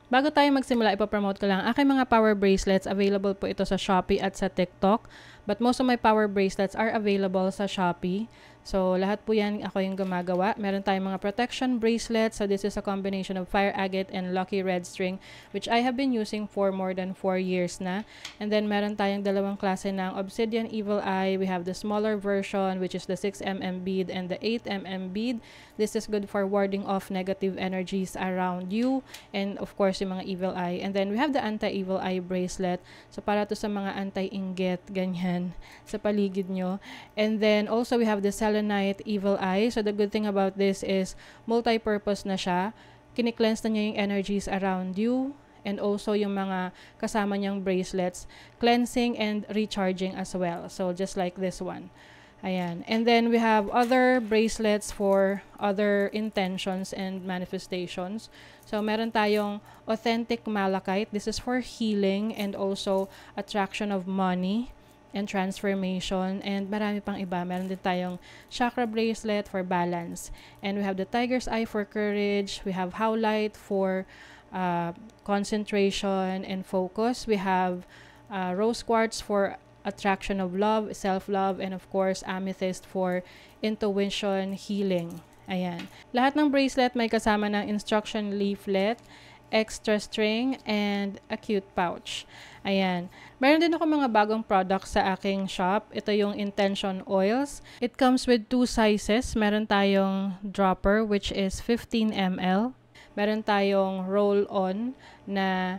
Bago tayo magsimula, ipapromote ko lang. Aking mga power bracelets, available po ito sa Shopee at sa TikTok. But most of my power bracelets are available sa Shopee. So, lahat po yan ako yung gumagawa. Meron tayong mga protection bracelets. So, this is a combination of fire agate and lucky red string, which I have been using for more than 4 years na. And then, meron tayong dalawang klase ng obsidian evil eye. We have the smaller version, which is the 6mm bead and the 8mm bead. This is good for warding off negative energies around you. And of course, yung mga evil eye. And then, we have the anti-evil eye bracelet. So, para to sa mga anti-inggit, ganyan, sa paligid nyo. And then, also, we have the selenite evil eye. So, the good thing about this is, multi-purpose na siya. Kini-cleanse na niya yung energies around you. And also, yung mga kasama niyang bracelets, cleansing and recharging as well. So, just like this one. Ayan. And then, we have other bracelets for other intentions and manifestations. So, meron tayong authentic malachite. This is for healing and also attraction of money and transformation. And marami pang iba. Meron din tayong chakra bracelet for balance. And we have the tiger's eye for courage. We have howlite for concentration and focus. We have rose quartz for attraction of love, self-love, and of course, amethyst for intuition, healing. Ayan. Lahat ng bracelet may kasama ng instruction leaflet, extra string, and a cute pouch. Ayan. Meron din ako mga bagong products sa aking shop. Ito yung Intention Oils. It comes with 2 sizes. Meron tayong dropper, which is 15 ml. Meron tayong roll-on na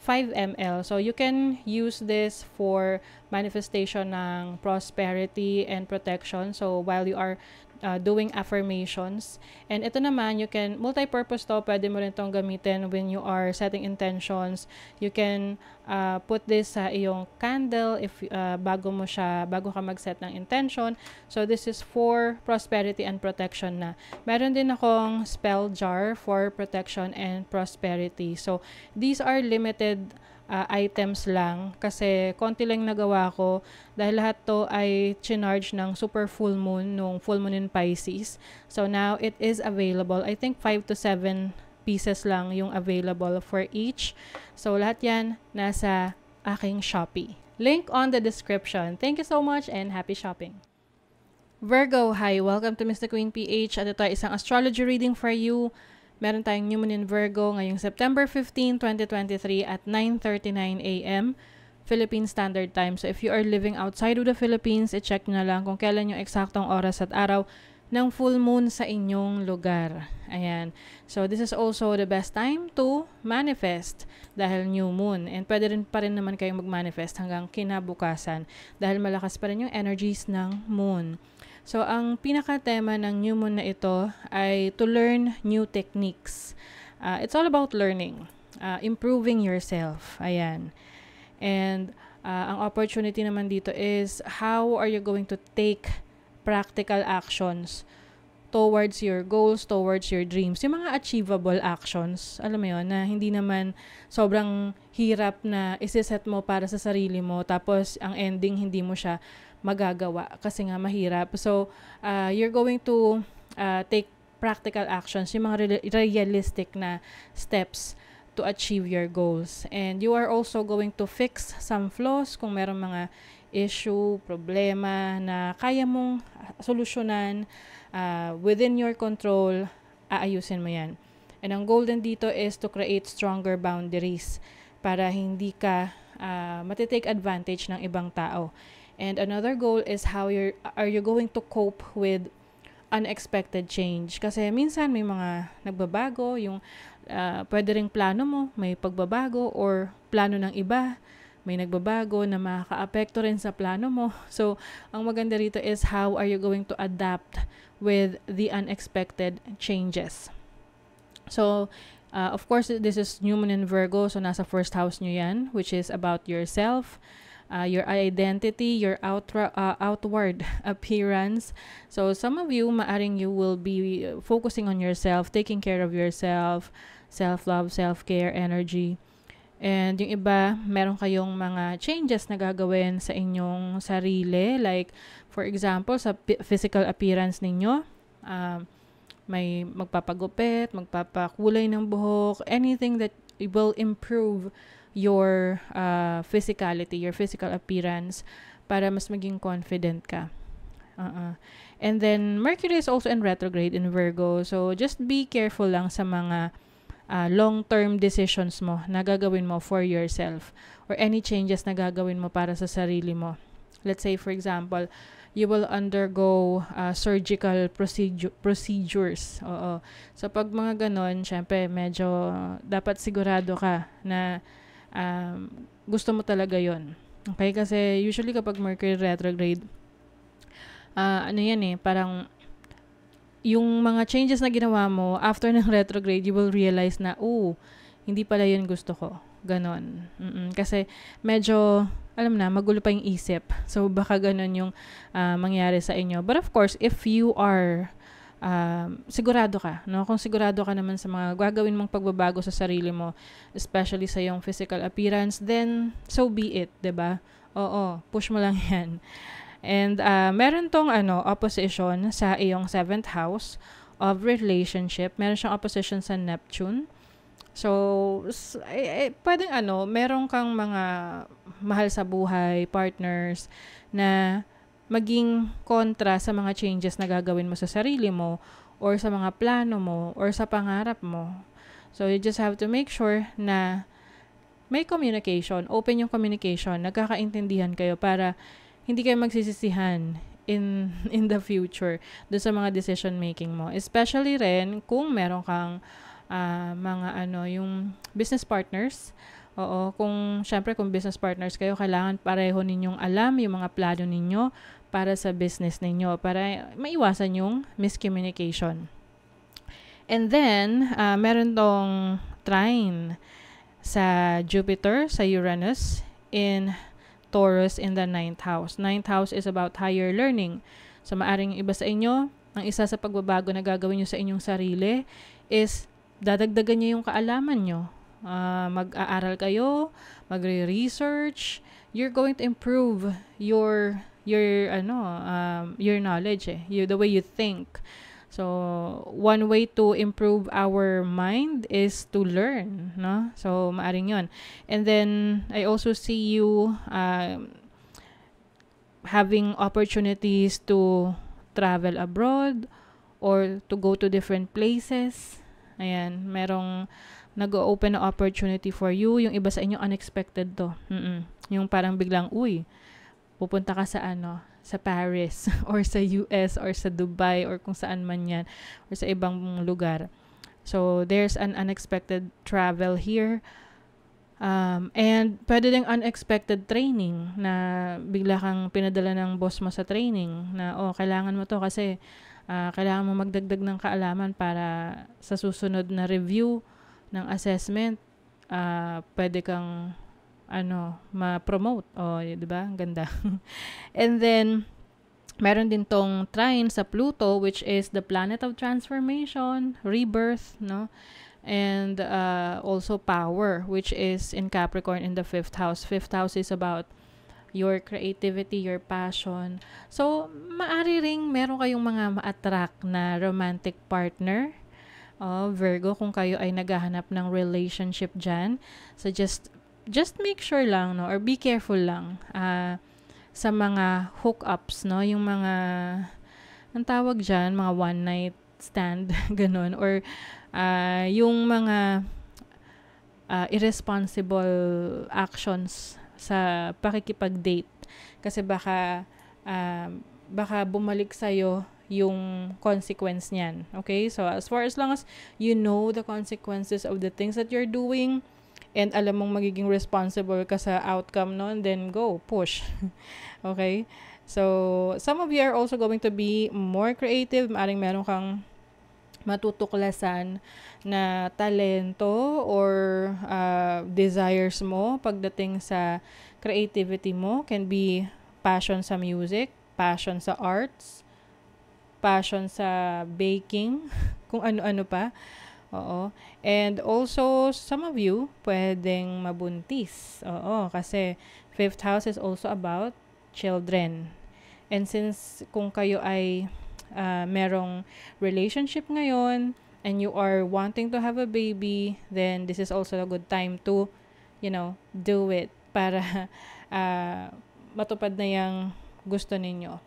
5 ml. So, you can use this for manifestation ng prosperity and protection. So, while you are doing affirmations. And ito naman, you can, multi-purpose to, pwede mo rin itong gamitin when you are setting intentions. You can put this sa iyong candle if bago ka mag-set ng intention. So, this is for prosperity and protection na. Meron din akong spell jar for protection and prosperity. So, these are limited items lang kasi konti lang nagawa ko dahil lahat to ay chinarge ng super full moon nung full moon in Pisces. So now it is available. I think 5 to 7 pieces lang yung available for each. So lahat yan nasa aking Shopee. Link on the description. Thank you so much and happy shopping. Virgo, hi! Welcome to Mr. Queen PH. At ito ay isang astrology reading for you. Meron tayong new moon in Virgo ngayong September 15, 2023 at 9:39 a.m. Philippine Standard Time. So if you are living outside of the Philippines, i-check nyo na lang kung kailan yung eksaktong oras at araw ng full moon sa inyong lugar. Ayan. So this is also the best time to manifest dahil new moon. And pwede rin pa rin naman kayong mag-manifest hanggang kinabukasan dahil malakas pa rin yung energies ng moon. So, ang pinaka-tema ng new moon na ito ay to learn new techniques. It's all about learning, improving yourself. Ayan. And ang opportunity naman dito is how are you going to take practical actions towards your goals, towards your dreams. Yung mga achievable actions, alam mo yun, na hindi naman sobrang hirap na isiset mo para sa sarili mo, tapos ang ending hindi mo siya magagawa kasi nga mahirap. So, you're going to take practical actions, yung mga realistic na steps to achieve your goals. And you are also going to fix some flaws kung merong mga issue, problema na kaya mong solusyonan within your control, aayusin mo yan. And ang goal din dito is to create stronger boundaries para hindi ka matitake advantage ng ibang tao. And another goal is how are you going to cope with unexpected change. Kasi minsan may mga nagbabago, yung pwede ring plano mo, may pagbabago or plano ng iba, may nagbabago na makaka-apekto rin sa plano mo. So, ang maganda rito is how are you going to adapt with the unexpected changes. So, of course, this is new moon in Virgo, so nasa first house nyo yan, which is about yourself, your identity, your outward appearance. So some of you, maaring you will be focusing on yourself, taking care of yourself, self-love, self-care, energy. And yung iba, meron kayong mga changes na gagawin sa inyong sarili. Like, for example, sa physical appearance ninyo, may magpapagupit, magpapakulay ng buhok, anything that it will improve your physicality, your physical appearance, para mas maging confident ka. And then, Mercury is also in retrograde in Virgo. So, just be careful lang sa mga long-term decisions mo na gagawin mo for yourself, or any changes na gagawin mo para sa sarili mo. Let's say, for example, you will undergo surgical procedures. Oo. So, pag mga ganon, syempre, medyo dapat sigurado ka na gusto mo talaga yon. Okay? Kasi usually kapag Mercury retrograde, ano yan parang yung mga changes na ginawa mo after ng retrograde, you will realize na, hindi pala yun gusto ko. Ganon. Kasi medyo, alam na, magulo pa yung isip. So, baka ganon yung mangyari sa inyo. But of course, if you are sigurado ka, no? Kung sigurado ka naman sa mga gagawin mong pagbabago sa sarili mo, especially sa yung physical appearance, then so be it, 'di ba? Oo, push mo lang 'yan. And meron tong opposition sa iyong 7th house of relationship. Meron siyang opposition sa Neptune. So, pwedeng meron kang mga mahal sa buhay, partners, na maging kontra sa mga changes na gagawin mo sa sarili mo, or sa mga plano mo, or sa pangarap mo. So, you just have to make sure na may communication, open yung communication, nagkakaintindihan kayo para hindi kayo magsisisihan in the future doon sa mga decision making mo. Especially rin kung meron kang mga yung business partners. Oo, kung business partners kayo, kailangan pareho ninyong alam yung mga plano ninyo para sa business ninyo, para maiwasan yung miscommunication. And then, meron tong trine sa Jupiter, sa Uranus, in Taurus in the 9th house. 9th house is about higher learning. So, maaring iba sa inyo, ang isa sa pagbabago na gagawin nyo sa inyong sarili is dadagdagan nyo yung kaalaman nyo. Mag-aaral kayo, magre-research. You're going to improve your knowledge, the way you think. So, one way to improve our mind is to learn, no? So, maaring yun. And then, I also see you having opportunities to travel abroad or to go to different places. Ayan, merong nag-open na opportunity for you. Yung iba sa inyo, unexpected to. Yung parang biglang, pupunta ka sa sa Paris or sa US or sa Dubai or kung saan man yan or sa ibang lugar. So, there's an unexpected travel here. And pwede ding unexpected training na bigla kang pinadala ng boss mo sa training na, kailangan mo to kasi kailangan mo magdagdag ng kaalaman para sa susunod na review ng assessment, pwede kang ma-promote. Di ba? Ang ganda. And then, meron din tong trine sa Pluto, which is the planet of transformation, rebirth, no? And also power, which is in Capricorn in the 5th house. 5th house is about your creativity, your passion. So, maari ring meron kayong mga ma-attract na romantic partner. Virgo, kung kayo ay naghahanap ng relationship dyan. So, just make sure lang, no, or be careful lang sa mga hookups, no, yung mga, ang tawag dyan, mga one night stand, ganun, or yung mga irresponsible actions sa pakikipag-date. Kasi baka bumalik sa'yo yung consequence niyan. Okay? So, as long as you know the consequences of the things that you're doing, and alam mong magiging responsible ka sa outcome nun, then go, push. Okay? So, some of you are also going to be more creative. Maaring meron kang matutuklasan na talento or desires mo pagdating sa creativity mo. Can be passion sa music, passion sa arts, passion sa baking, kung ano-ano pa. Oo. And also, some of you, pwedeng mabuntis. Oo, kasi 5th house is also about children. And since kung kayo ay merong relationship ngayon, and you are wanting to have a baby, then this is also a good time to, do it para matupad na yung gusto ninyo.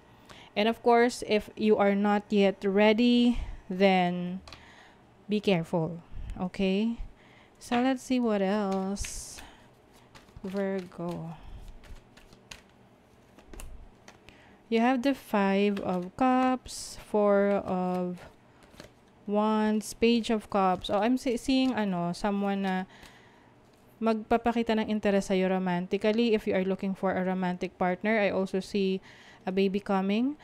And of course, if you are not yet ready, then be careful. Okay? So let's see what else. Virgo. You have the 5 of Cups, 4 of Wands, Page of Cups. Oh, I'm seeing someone na magpapakita ng interest sa'yo romantically. If you are looking for a romantic partner, I also see a baby coming.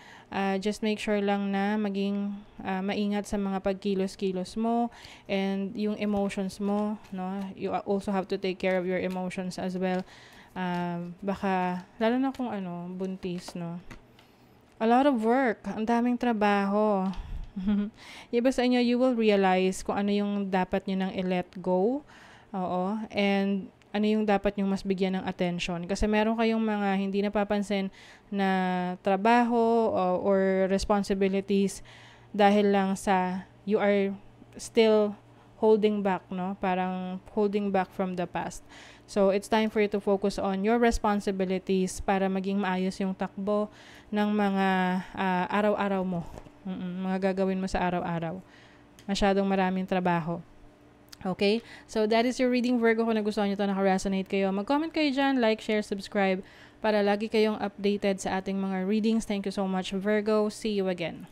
Just make sure lang na maging maingat sa mga pagkilos-kilos mo and yung emotions mo, no? You also have to take care of your emotions as well. Baka, lalo na kung buntis, no? A lot of work. Ang daming trabaho. Iba sa inyo, you will realize kung ano yung dapat nyo nang i-let go. Oo. And ano yung dapat nyo mas bigyan ng attention. Kasi meron kayong mga hindi napapansin na trabaho or responsibilities dahil lang sa you are still holding back, no? Parang holding back from the past. So, it's time for you to focus on your responsibilities para maging maayos yung takbo ng mga araw-araw mo. Mga gagawin mo sa araw-araw. Masyadong maraming trabaho. Okay? So, that is your reading, Virgo. Kung nagustuhan nyo ito, naka-resonate kayo, mag-comment kayo dyan, like, share, subscribe para lagi kayong updated sa ating mga readings. Thank you so much, Virgo. See you again.